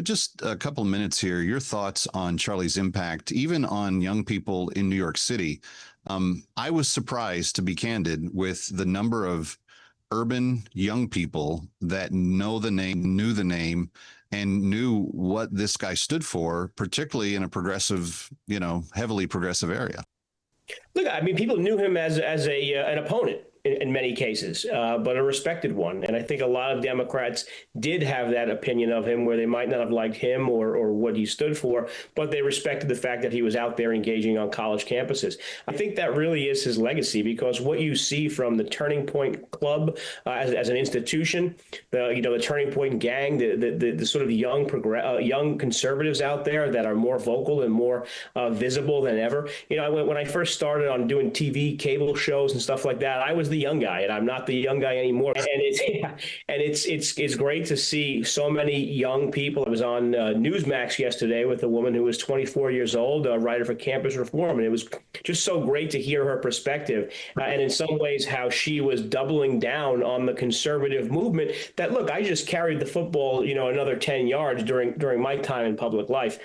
just a couple of minutes here, your thoughts on Charlie's impact, even on young people in New York City. I was surprised, to be candid, with the number of urban young people that know the name, knew the name, and knew what this guy stood for, particularly in a progressive, heavily progressive area. Look, I mean, people knew him as an opponent in many cases, but a respected one. And I think a lot of Democrats did have that opinion of him where they might not have liked him or what he stood for, but they respected the fact that he was out there engaging on college campuses. I think that really is his legacy, because what you see from the Turning Point Club as an institution, the Turning Point gang, the sort of young conservatives out there that are more vocal and more visible than ever. When I first started on doing TV, cable shows and stuff like that, I was the young guy, and I'm not the young guy anymore. And it's great to see so many young people. I was on Newsmax yesterday with a woman who was 24 years old, a writer for Campus Reform, and it was just so great to hear her perspective, and in some ways how she was doubling down on the conservative movement. That, look, I just carried the football, another 10 yards during my time in public life.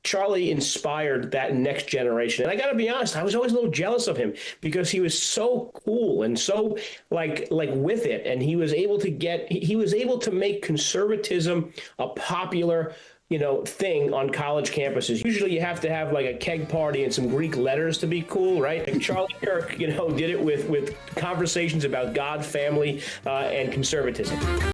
Charlie inspired that next generation. And I got to be honest, I was always a little jealous of him because he was so cool and so like with it. And he was able to make conservatism a popular, thing on college campuses. Usually you have to have like a keg party and some Greek letters to be cool, right? Like Charlie Kirk, did it with conversations about God, family, and conservatism.